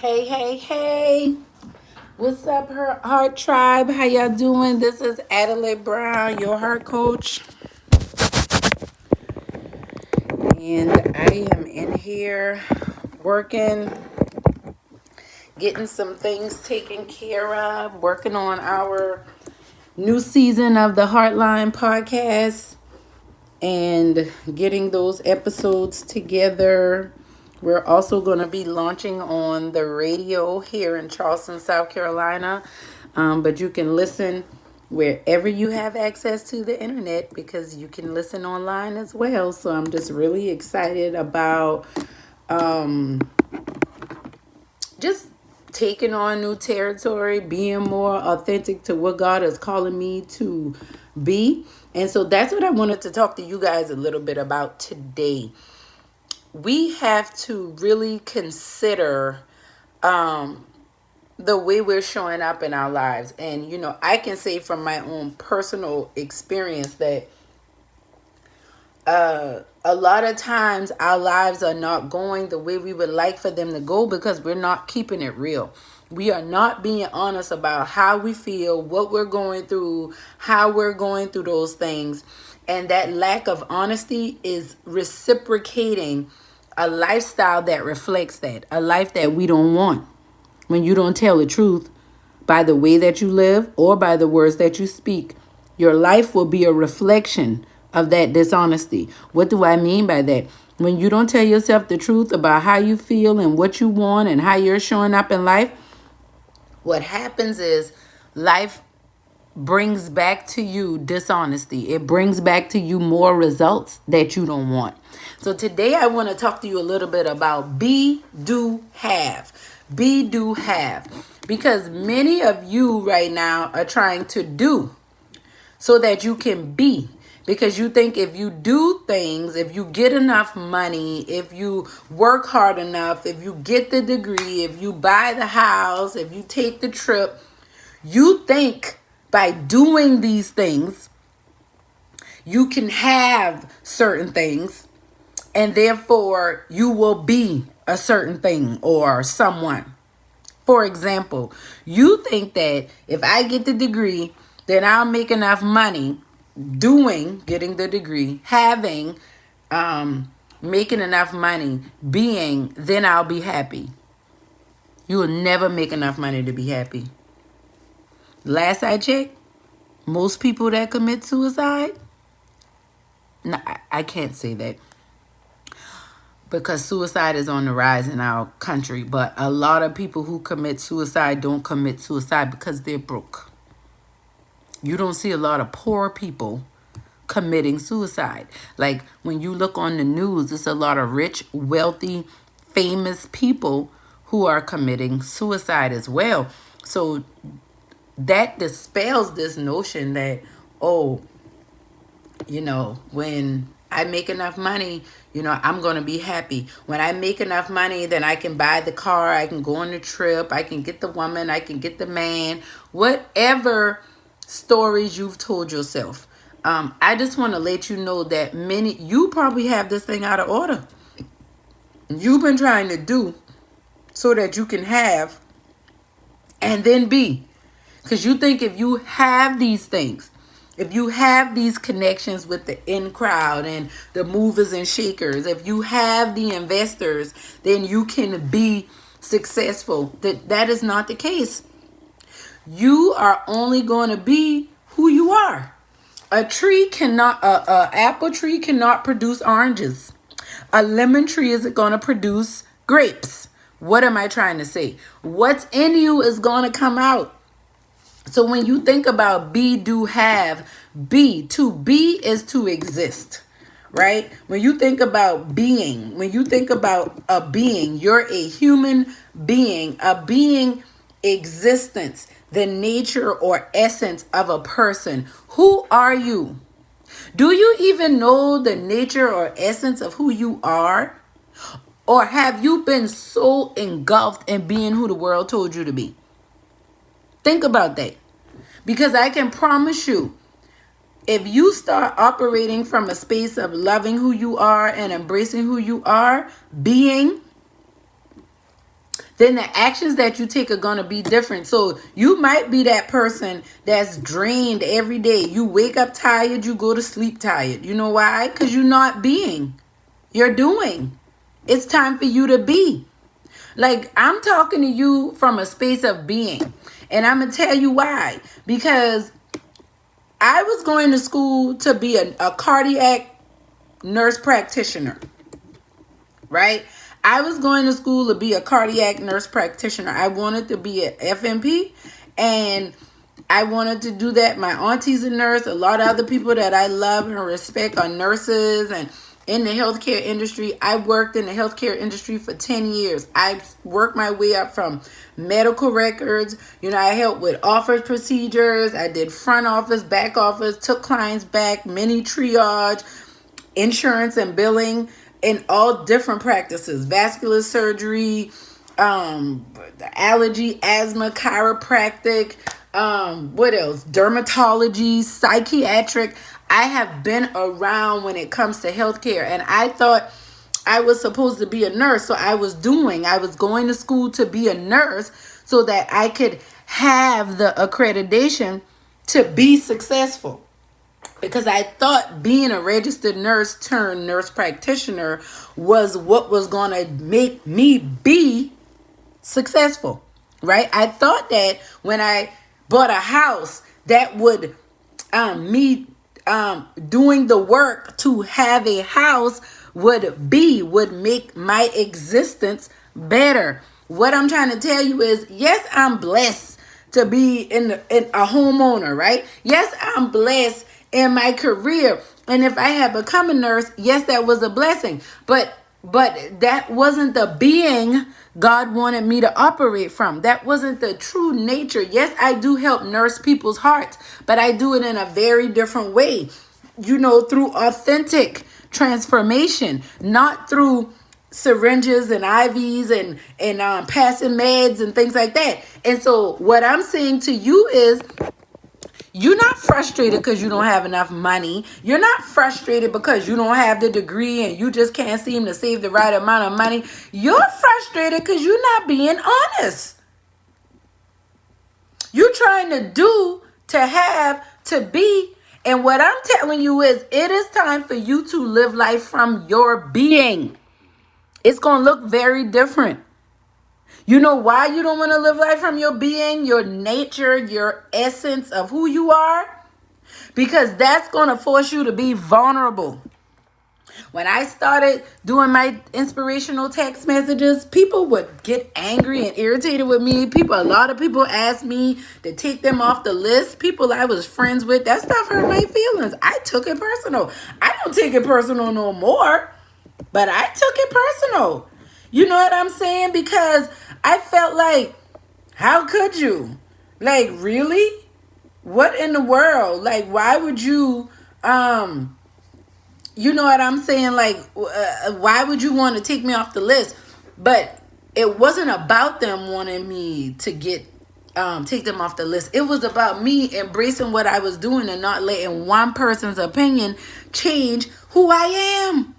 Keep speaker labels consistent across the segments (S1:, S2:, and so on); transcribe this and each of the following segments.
S1: Hey, hey, hey. What's up, Heart Tribe? How y'all doing? This is Adelai Brown, your heart coach. And I am in here working, getting some things taken care of, working on our new season of the Heartline podcast and getting those episodes together. We're also going to be launching on the radio here in Charleston, South Carolina. But you can listen wherever you have access to the internet because you can listen online as well. So I'm just really excited about just taking on new territory, being more authentic to what God is calling me to be. And so that's what I wanted to talk to you guys a little bit about today. We have to really consider the way we're showing up in our lives. And, I can say from my own personal experience that a lot of times our lives are not going the way we would like for them to go because we're not keeping it real. We are not being honest about how we feel, what we're going through, how we're going through those things. And that lack of honesty is reciprocating a lifestyle that reflects that, a life that we don't want. When you don't tell the truth by the way that you live or by the words that you speak, your life will be a reflection of that dishonesty. What do I mean by that? When you don't tell yourself the truth about how you feel and what you want and how you're showing up in life, what happens is life brings back to you dishonesty. It brings back to you more results that you don't want. So today I want to talk to you a little bit about be, do, have. Be, do, have. Because many of you right now are trying to do so that you can be. Because you think if you do things, if you get enough money, if you work hard enough, if you get the degree, if you buy the house, if you take the trip, you think by doing these things, you can have certain things, and therefore you will be a certain thing or someone. For example, you think that if I get the degree, then I'll make enough money getting the degree, making enough money, then I'll be happy. You will never make enough money to be happy. Last I checked, most people that commit suicide, no, I can't say that because suicide is on the rise in our country. But a lot of people who commit suicide don't commit suicide because they're broke. You don't see a lot of poor people committing suicide. Like when you look on the news, it's a lot of rich, wealthy, famous people who are committing suicide as well. So that dispels this notion that, when I make enough money, I'm going to be happy. When I make enough money, then I can buy the car, I can go on the trip, I can get the woman, I can get the man, whatever stories you've told yourself. I just want to let you know that you probably have this thing out of order. You've been trying to do so that you can have and then be. Because you think if you have these things, if you have these connections with the in crowd and the movers and shakers, if you have the investors, then you can be successful. That is not the case. You are only going to be who you are. A apple tree cannot produce oranges. A lemon tree isn't going to produce grapes. What am I trying to say? What's in you is going to come out. So when you think about be, do, have, to be is to exist, right? When you think about being, when you think about a being, you're a human being, a being existence, the nature or essence of a person. Who are you? Do you even know the nature or essence of who you are? Or have you been so engulfed in being who the world told you to be? Think about that. Because I can promise you, if you start operating from a space of loving who you are and embracing who you are, being, then the actions that you take are going to be different. So you might be that person that's drained every day. You wake up tired, you go to sleep tired. You know why? Because you're not being, you're doing. It's time for you to be. Like, I'm talking to you from a space of being. And I'm going to tell you why. Because I was going to school to be a cardiac nurse practitioner, right? I was going to school to be a cardiac nurse practitioner. I wanted to be an FNP, and I wanted to do that. My auntie's a nurse. A lot of other people that I love and respect are nurses and in the healthcare industry. I worked in the healthcare industry for 10 years. I worked my way up from medical records. I helped with office procedures. I did front office, back office, took clients back, mini triage, insurance and billing, in all different practices, vascular surgery, allergy, asthma, chiropractic, what else? Dermatology, psychiatric. I have been around when it comes to healthcare, and I thought I was supposed to be a nurse. So I was going to school to be a nurse so that I could have the accreditation to be successful. Because I thought being a registered nurse turned nurse practitioner was what was going to make me be successful, right? I thought that when I bought a house, that would me doing the work to have a house would make my existence better. What I'm trying to tell you is, yes, I'm blessed to be in a homeowner, right? Yes, I'm blessed in my career. And if I had become a nurse, yes, that was a blessing. But that wasn't the being God wanted me to operate from. That wasn't the true nature. Yes, I do help nurse people's hearts, but I do it in a very different way. Through authentic transformation, not through syringes and IVs and passing meds and things like that. And so what I'm saying to you is, you're not frustrated because you don't have enough money. You're not frustrated because you don't have the degree and you just can't seem to save the right amount of money. You're frustrated because you're not being honest. You're trying to do, to have, to be. And what I'm telling you is, it is time for you to live life from your being. It's going to look very different. You know why you don't want to live life from your being, your nature, your essence of who you are? Because that's going to force you to be vulnerable. When I started doing my inspirational text messages, people would get angry and irritated with me. A lot of people asked me to take them off the list. People I was friends with, that stuff hurt my feelings. I took it personal. I don't take it personal no more, but I took it personal. You know what I'm saying? Because I felt like, how could you? Like, really? What in the world? Like, why would you, you know what I'm saying? Like, why would you want to take me off the list? But it wasn't about them wanting me to take them off the list. It was about me embracing what I was doing and not letting one person's opinion change who I am.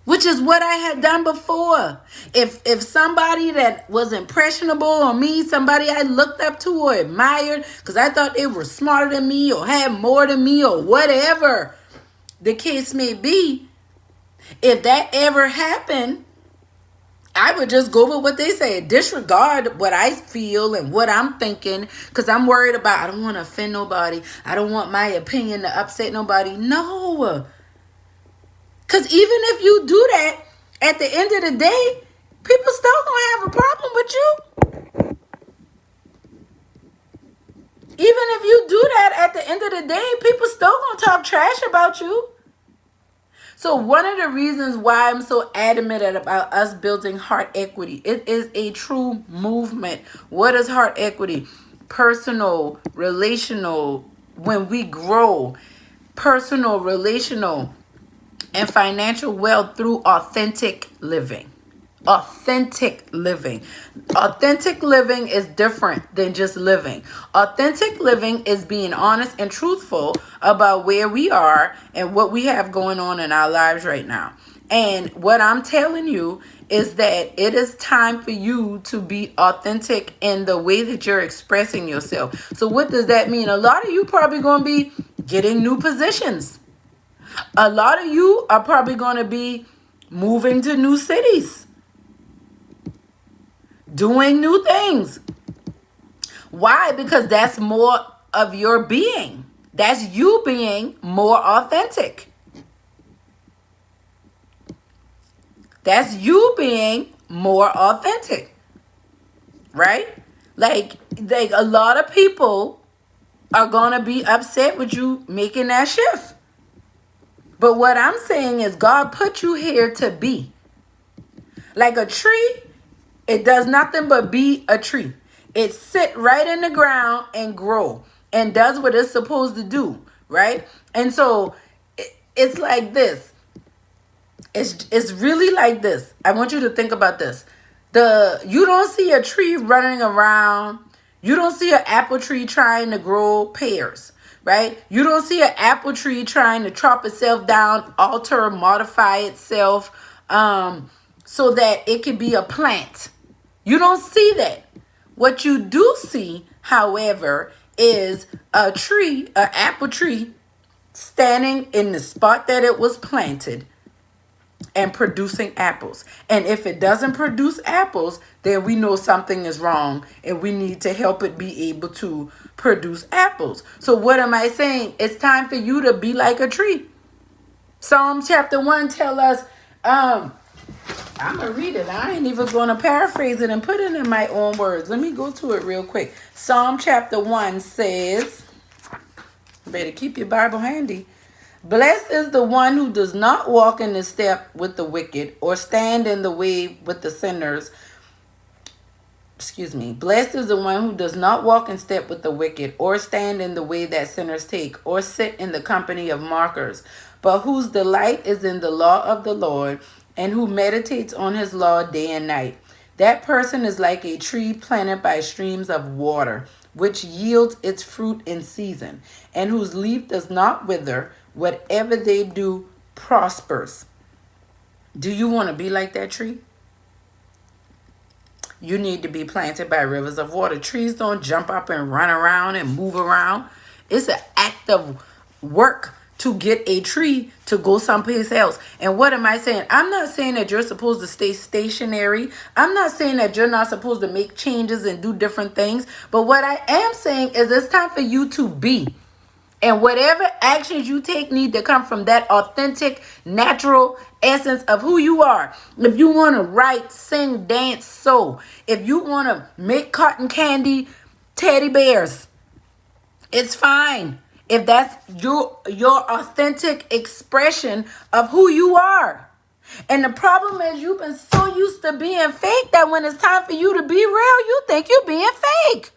S1: Which is what I had done before. If somebody that was impressionable on me, somebody I looked up to or admired, because I thought they were smarter than me or had more than me or whatever the case may be, if that ever happened, I would just go with what they say. Disregard what I feel and what I'm thinking, because I'm worried about, I don't want to offend nobody. I don't want my opinion to upset nobody. No. Because even if you do that, at the end of the day, people still gonna have a problem with you. Even if you do that, at the end of the day, people still gonna talk trash about you. So one of the reasons why I'm so adamant about us building heart equity, it is a true movement. What is heart equity? Personal, relational, when we grow, personal, relational, and financial wealth through authentic living. Authentic living. Authentic living is different than just living. Authentic living is being honest and truthful about where we are and what we have going on in our lives right now. And what I'm telling you is that it is time for you to be authentic in the way that you're expressing yourself. So what does that mean? A lot of you probably going to be getting new positions. A lot of you are probably going to be moving to new cities, doing new things. Why? Because that's more of your being. That's you being more authentic. That's you being more authentic, right? Like a lot of people are going to be upset with you making that shift. But what I'm saying is God put you here to be. Like a tree, it does nothing but be a tree. It sit right in the ground and grow and does what it's supposed to do, right? And so it's like this. It's really like this. I want you to think about this. You don't see a tree running around. You don't see an apple tree trying to grow pears, right? You don't see an apple tree trying to chop itself down, alter, modify itself, so that it can be a plant. You don't see that. What you do see, however, is a tree, an apple tree, standing in the spot that it was planted and producing apples. And if it doesn't produce apples, then we know something is wrong and we need to help it be able to produce apples. So what am I saying? It's time for you to be like a tree. Psalm chapter 1 tell us, I'm going to read it. I ain't even going to paraphrase it and put it in my own words. Let me go to it real quick. Psalm chapter 1 says, better keep your Bible handy. Blessed is the one who does not walk in the step with the wicked or stand in the way with the sinners. Blessed is the one who does not walk in step with the wicked or stand in the way that sinners take or sit in the company of mockers, but whose delight is in the law of the Lord and who meditates on his law day and night. That person is like a tree planted by streams of water, which yields its fruit in season, and whose leaf does not wither. Whatever they do prospers. Do you want to be like that tree? You need to be planted by rivers of water. Trees don't jump up and run around and move around. It's an act of work to get a tree to go someplace else. And what am I saying? I'm not saying that you're supposed to stay stationary. I'm not saying that you're not supposed to make changes and do different things. But what I am saying is it's time for you to be. And whatever actions you take need to come from that authentic, natural essence of who you are. If you want to write, sing, dance, sew. If you want to make cotton candy teddy bears, it's fine. If that's your authentic expression of who you are. And the problem is you've been so used to being fake that when it's time for you to be real, you think you're being fake.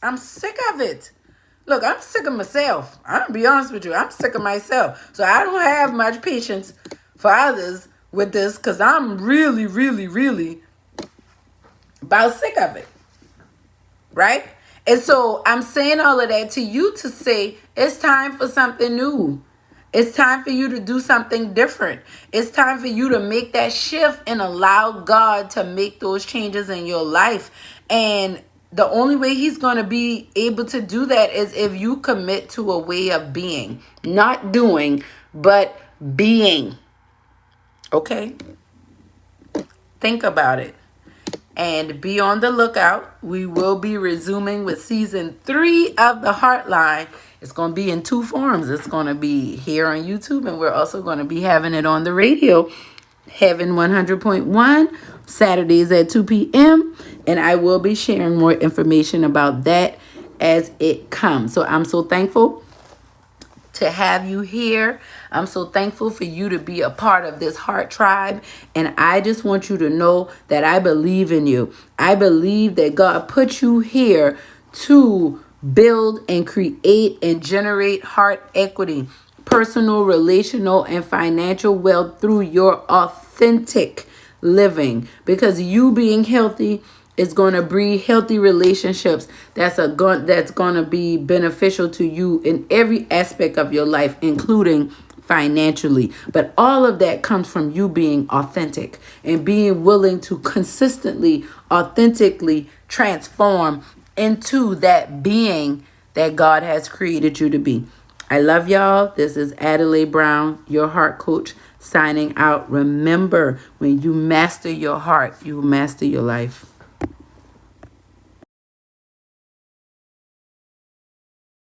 S1: I'm sick of it. Look, I'm sick of myself. I'm going to be honest with you. I'm sick of myself. So I don't have much patience for others with this because I'm really, really, really about sick of it. Right? And so I'm saying all of that to you to say it's time for something new. It's time for you to do something different. It's time for you to make that shift and allow God to make those changes in your life. And the only way he's going to be able to do that is if you commit to a way of being. Not doing, but being. Okay? Think about it. And be on the lookout. We will be resuming with season 3 of The Heartline. It's going to be in 2 forms. It's going to be here on YouTube, and we're also going to be having it on the radio. Heaven 100.1, Saturdays at 2 p.m. And I will be sharing more information about that as it comes. So I'm so thankful to have you here. I'm so thankful for you to be a part of this heart tribe. And I just want you to know that I believe in you. I believe that God put you here to build and create and generate heart equity, personal, relational, and financial wealth through your authentic living. Because you being healthy is going to breed healthy relationships that's going to be beneficial to you in every aspect of your life, including financially. But all of that comes from you being authentic and being willing to consistently, authentically transform into that being that God has created you to be. I love y'all. This is Adelai Brown, your heart coach, signing out. Remember, when you master your heart, you master your life.